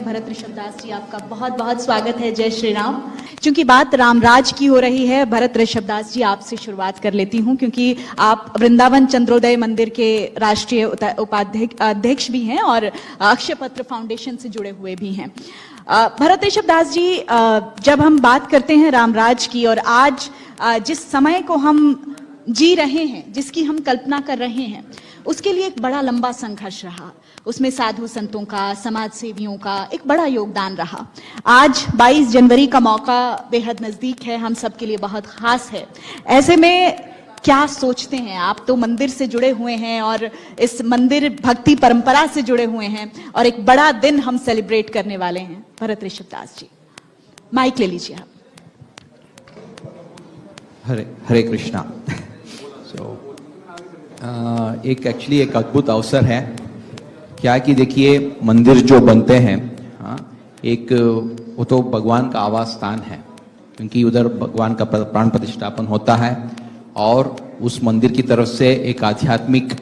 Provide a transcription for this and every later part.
भरत ऋषभ दास जी, आपका बहुत बहुत स्वागत है। जय श्री राम। क्योंकि बात रामराज की हो रही है, भरत ऋषभ दास जी आपसे शुरुआत कर लेती हूं, क्योंकि आप वृंदावन चंद्रोदय मंदिर के राष्ट्रीय उपाध्यक्ष भी हैं और अक्षय पत्र फाउंडेशन से जुड़े हुए भी हैं। भरत ऋषभ दास जी, जब हम बात करते हैं रामराज की और आज जिस समय को हम जी रहे हैं, जिसकी हम कल्पना कर रहे हैं, उसके लिए एक बड़ा लंबा संघर्ष रहा। उसमें साधु संतों का, समाज सेवियों का एक बड़ा योगदान रहा। आज 22 जनवरी का मौका बेहद नजदीक है, हम सबके लिए बहुत खास है। ऐसे में क्या सोचते हैं आप? तो मंदिर से जुड़े हुए हैं और इस मंदिर भक्ति परंपरा से जुड़े हुए हैं और एक बड़ा दिन हम सेलिब्रेट करने वाले हैं। भरत ऋषभ दास जी, माइक ले लीजिए आप। हरे कृष्णा। एक्चुअली एक अद्भुत अवसर है। क्या कि देखिए, मंदिर जो बनते हैं, एक वो तो भगवान का आवास स्थान है, क्योंकि उधर भगवान का प्राण प्रतिष्ठापन होता है और उस मंदिर की तरफ से एक आध्यात्मिक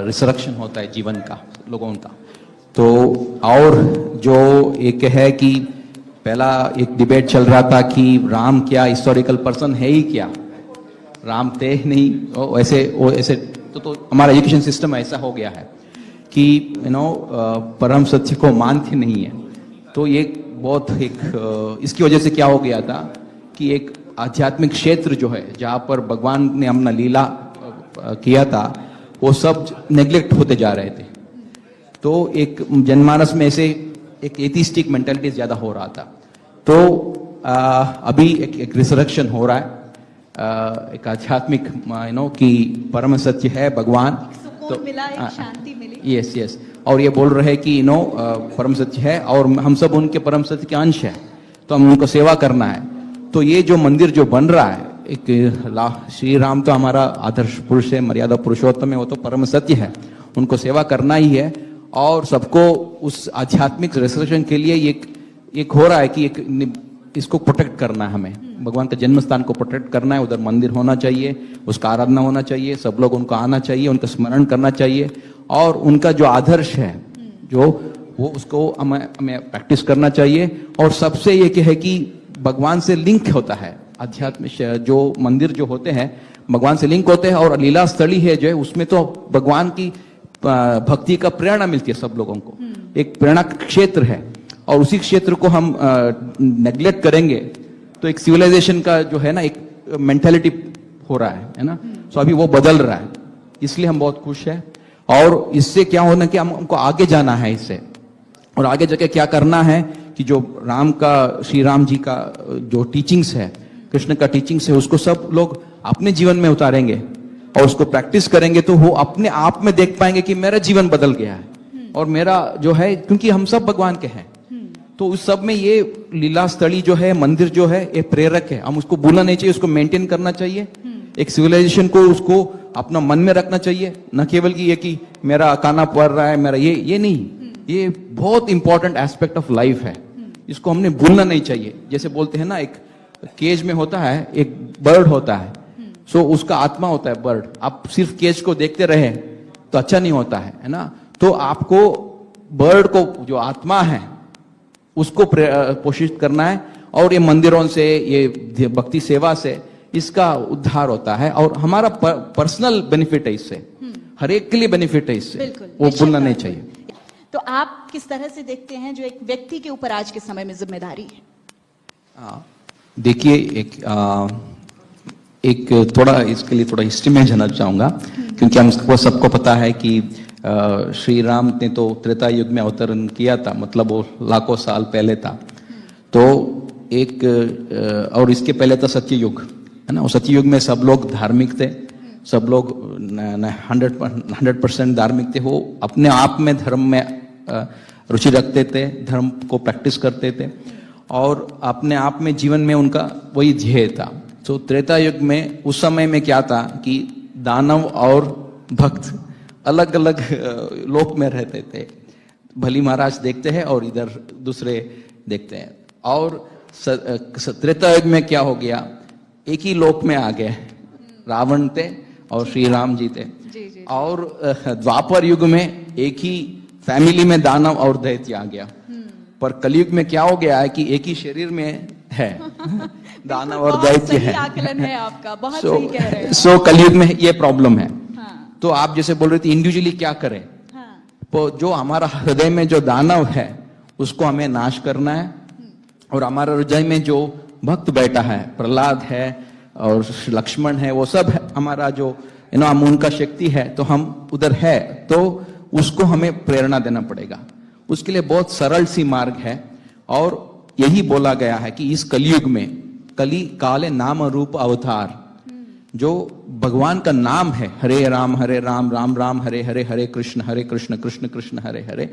रिसरेक्शन होता है जीवन का, लोगों का। तो और जो एक है कि पहला एक डिबेट चल रहा था कि राम क्या हिस्टोरिकल पर्सन है ही क्या, राम थे नहीं, वो ऐसे तो हमारा एजुकेशन सिस्टम ऐसा हो गया है कि परम सत्य को मानते नहीं है। तो ये बहुत इसकी वजह से क्या हो गया था कि एक आध्यात्मिक क्षेत्र जो है, जहाँ पर भगवान ने अपना लीला किया था, वो सब नेग्लेक्ट होते जा रहे थे। तो एक जनमानस में ऐसे एक एथिस्टिक मेंटालिटी ज्यादा हो रहा था। तो अभी एक रिसरेक्शन हो रहा है, एक आध्यात्मिक कि परम सत्य है भगवान, तो मिला, एक शांति मिली। यस। और ये बोल रहे हैं कि परम सत्य है और हम सब उनके परम सत्य के अंश है, तो हम उनको सेवा करना है। तो ये जो मंदिर जो बन रहा है, एक श्री राम तो हमारा आदर्श पुरुष है, मर्यादा पुरुषोत्तम है, वो तो परम सत्य है, उनको सेवा करना ही है। और सबको उस आध्यात्मिक रिसर्वेशन के लिए एक हो रहा है कि इसको प्रोटेक्ट करना है, हमें भगवान का जन्म स्थान को प्रोटेक्ट करना है। उधर मंदिर होना चाहिए, उसका आराधना होना चाहिए, सब लोग उनको आना चाहिए, उनका स्मरण करना चाहिए और उनका जो आदर्श है जो वो उसको हमें प्रैक्टिस करना चाहिए। और सबसे ये है कि भगवान से लिंक होता है, अध्यात्म जो मंदिर जो होते हैं भगवान से लिंक होते हैं। और लीला स्थली है जो है, उसमें तो भगवान की भक्ति का प्रेरणा मिलती है सब लोगों को, एक प्रेरणा क्षेत्र है। और उसी क्षेत्र को हम नेग्लेक्ट करेंगे तो एक सिविलाइजेशन का जो है ना, एक मेंटालिटी हो रहा है ना। सो अभी वो बदल रहा है, इसलिए हम बहुत खुश हैं। और इससे क्या होना कि हमको आगे जाना है इससे, और आगे जाके क्या करना है कि जो श्री राम जी का जो टीचिंग्स है, कृष्ण का टीचिंग्स है, उसको सब लोग अपने जीवन में उतारेंगे और उसको प्रैक्टिस करेंगे, तो वो अपने आप में देख पाएंगे कि मेरा जीवन बदल गया है और मेरा जो है, क्योंकि हम सब भगवान के हैं। तो उस सब में ये लीला स्थली जो है, मंदिर जो है, ये प्रेरक है। हम उसको भूलना नहीं चाहिए, उसको मेंटेन करना चाहिए। एक सिविलाइजेशन को उसको अपना मन में रखना चाहिए, न केवल कि ये कि मेरा खाना पड़ रहा है, मेरा ये नहीं। ये बहुत इंपॉर्टेंट एस्पेक्ट ऑफ लाइफ है, इसको हमने भूलना नहीं चाहिए। जैसे बोलते हैं ना, एक केज में होता है, एक बर्ड होता है, सो उसका आत्मा होता है बर्ड। आप सिर्फ केज को देखते रहे तो अच्छा नहीं होता है ना। तो आपको बर्ड को जो आत्मा है उसको पोषित करना है। और ये मंदिरों से, ये भक्ति सेवा से इसका उद्धार होता है और हमारा पर्सनल बेनिफिट है इससे, हर एक के लिए बेनिफिट है इससे, वो भूलना नहीं चाहिए। तो आप किस तरह से देखते हैं जो एक व्यक्ति के ऊपर आज के समय में जिम्मेदारी है? देखिए, एक थोड़ा इसके लिए थोड़ा हिस्ट्री में जानना चाहूंगा, क्योंकि हमको सबको पता है कि श्री राम ने तो त्रेता युग में अवतरण किया था, मतलब वो लाखों साल पहले था। तो और इसके पहले था सत्य युग, है ना। और सत्य युग में सब लोग धार्मिक थे, सब लोग 100% धार्मिक थे। वो अपने आप में धर्म में रुचि रखते थे, धर्म को प्रैक्टिस करते थे और अपने आप में जीवन में उनका वही ध्येय था। तो त्रेता युग में उस समय में क्या था कि दानव और भक्त अलग अलग लोक में रहते थे। भली महाराज देखते हैं और इधर दूसरे देखते हैं। और त्रेता युग में क्या हो गया, एक ही लोक में आ गए, रावण थे और श्री राम जी थे। और द्वापर युग में एक ही फैमिली में दानव और दैत्य आ गया। पर कलयुग में क्या हो गया है कि एक ही शरीर में है दानव और दैत्य है। आकलन है आपका, बहुत सही कह रहे हैं। सो कलयुग में ये प्रॉब्लम है। हाँ, तो आप जैसे बोल रहे थे इंडिविजुअली क्या करें, हाँ, तो जो हमारा हृदय में जो दानव है उसको हमें नाश करना है, और हमारा हृदय में जो भक्त बैठा है, प्रहलाद है और लक्ष्मण है, वो सब है हमारा जो हम उनका शक्ति है, तो हम उधर है, तो उसको हमें प्रेरणा देना पड़ेगा। उसके लिए बहुत सरल सी मार्ग है, और यही बोला गया है कि इस कलयुग में कली काले नाम रूप अवतार, जो भगवान का नाम है, हरे राम राम राम हरे हरे, हरे कृष्ण कृष्ण कृष्ण हरे हरे,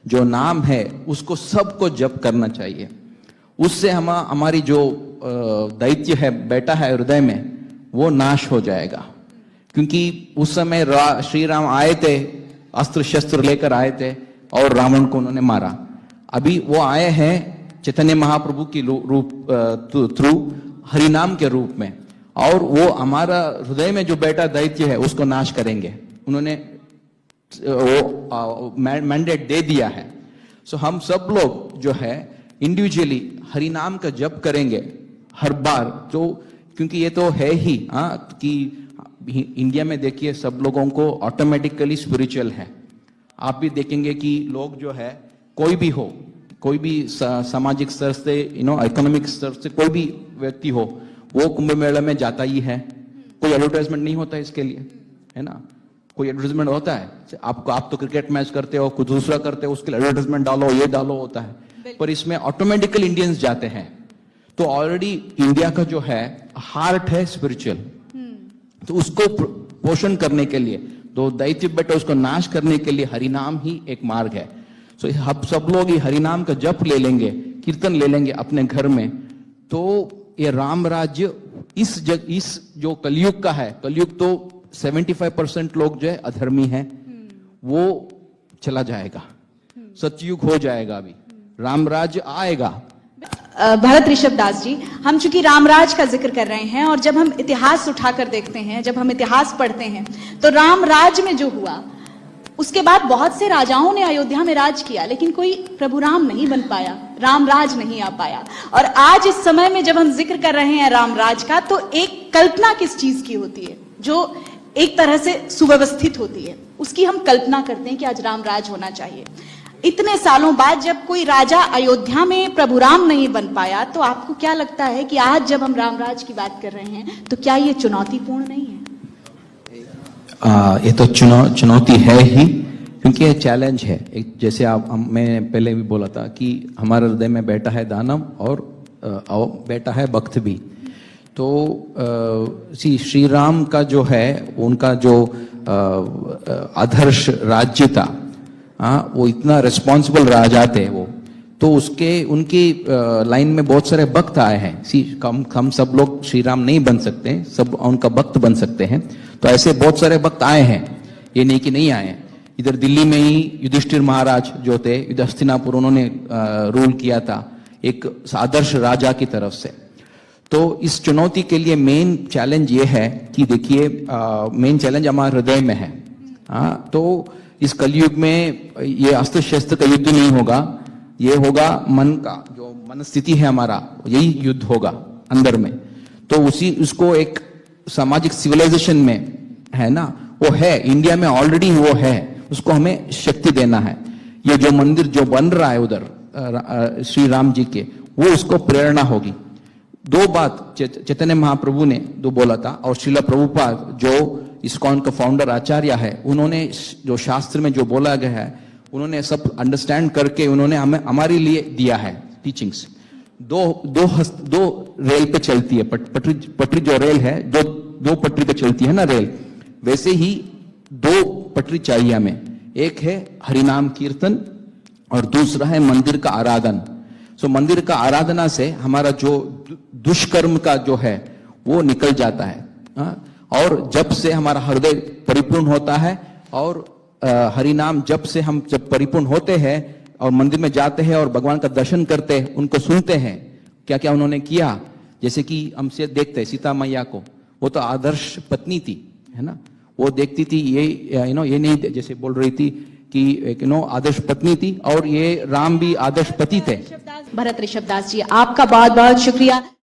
जो नाम है उसको सबको जप करना चाहिए। उससे हमारी जो दैत्य है बैठा है हृदय में, वो नाश हो जाएगा। क्योंकि उस समय श्री राम आए थे, अस्त्र शस्त्र लेकर आए थे, और रावण को उन्होंने मारा। अभी वो आए हैं चैतन्य महाप्रभु की थ्रू हरिनाम के रूप में, और वो हमारा हृदय में जो बैठा दैत्य है उसको नाश करेंगे। उन्होंने वो मैंडेट दे दिया है। सो हम सब लोग जो है इंडिविजुअली हरिनाम का जप करेंगे हर बार, तो क्योंकि ये तो है ही कि इंडिया में देखिए सब लोगों को ऑटोमेटिकली स्पिरिचुअल है। आप भी देखेंगे कि लोग जो है कोई भी हो, कोई भी सामाजिक स्तर से इकोनॉमिक स्तर से कोई भी व्यक्ति हो, वो कुंभ मेला में जाता ही है। कोई एडवर्टाइजमेंट नहीं होता इसके लिए, है ना? कोई एडवर्टाइजमेंट होता है? आप तो क्रिकेट मैच करते हो, कुछ दूसरा करते हो, उसके लिए एडवर्टाइजमेंट डालो, ये डालो होता है, पर इसमें ऑटोमेटिकल इंडियंस जाते हैं। तो ऑलरेडी इंडिया का जो है हार्ट है स्पिरिचुअल, तो उसको पोषण करने के लिए, तो दैत्य बेटा उसको नाश करने के लिए हरिनाम ही एक मार्ग है। सो हम सब लोग ही हरिनाम का जप ले लेंगे, कीर्तन ले लेंगे अपने घर में, तो ये राम राज्य इस जो कलयुग का है, कलयुग तो 75% लोग जो है अधर्मी हैं, वो चला जाएगा, सतयुग हो जाएगा, अभी राम राज्य आएगा। भरत ऋषभ दास जी, हम चूंकि रामराज का जिक्र कर रहे हैं, और जब हम इतिहास उठाकर देखते हैं, जब हम इतिहास पढ़ते हैं, तो रामराज में जो हुआ उसके बाद बहुत से राजाओं ने अयोध्या में राज किया, लेकिन कोई प्रभु राम नहीं बन पाया, रामराज नहीं आ पाया। और आज इस समय में जब हम जिक्र कर रहे हैं रामराज का, तो एक कल्पना किस चीज की होती है जो एक तरह से सुव्यवस्थित होती है, उसकी हम कल्पना करते हैं कि आज रामराज होना चाहिए। इतने सालों बाद जब कोई राजा अयोध्या में प्रभु राम नहीं बन पाया, तो आपको क्या लगता है कि आज जब हम रामराज की बात कर रहे हैं, तो क्या ये चुनौतीपूर्ण नहीं है? ये तो चुनौती है ही, क्योंकि ये चैलेंज है। एक जैसे मैं पहले भी बोला था कि हमारे हृदय में बैठा है दानव और बैठा है भक्त भी। तो श्री राम का जो है, उनका जो आदर्श राज्य था, वो इतना रिस्पॉन्सिबल राजा थे वो, तो उनकी लाइन में बहुत सारे भक्त आए हैं। हम सब लोग श्री राम नहीं बन सकते, सब उनका भक्त बन सकते हैं। तो ऐसे बहुत सारे भक्त आए हैं, ये नहीं कि नहीं आए हैं। इधर दिल्ली में ही युधिष्ठिर महाराज जो थे, हस्तिनापुर, उन्होंने रूल किया था एक आदर्श राजा की तरफ से। तो इस चुनौती के लिए मेन चैलेंज ये है कि देखिए, मेन चैलेंज हमारे हृदय में है। तो इस कलयुग में ये अस्त्र शस्त्र का युद्ध नहीं होगा, ये होगा मन का जो मन स्थिति है हमारा, यही युद्ध होगा अंदर में। तो उसको एक सामाजिक सिविलाइजेशन में है ना, वो है इंडिया में ऑलरेडी, वो है, उसको हमें शक्ति देना है। ये जो मंदिर जो बन रहा है उधर श्री राम जी के, वो उसको प्रेरणा होगी। दो बात चैतन्य महाप्रभु ने दो बोला था, और श्रीला प्रभुपाद जो इस्कॉन का फाउंडर आचार्य है, उन्होंने जो शास्त्र में जो बोला गया है, उन्होंने सब अंडरस्टैंड करके उन्होंने हमें हमारे लिए दिया है टीचिंग्स। दो रेल पे चलती है, पटरी जो रेल है, दो पटरी पे चलती है ना रेल, वैसे ही दो पटरी चाहिए हमें। एक है हरिनाम कीर्तन और दूसरा है मंदिर का आराधन। सो मंदिर का आराधना से हमारा जो दुष्कर्म का जो है वो निकल जाता है, और जब से हमारा हृदय परिपूर्ण होता है, और हरिनाम जब से हम जब परिपूर्ण होते हैं और मंदिर में जाते हैं और भगवान का दर्शन करते हैं, उनको सुनते हैं क्या क्या उन्होंने किया। जैसे कि हमसे देखते हैं सीता मैया को, वो तो आदर्श पत्नी थी, है ना, वो देखती थी ये ये नहीं जैसे बोल रही थी की एक आदर्श पत्नी थी, और ये राम भी आदर्श पति थे। भरत ऋषभदास जी, आपका बहुत बहुत शुक्रिया।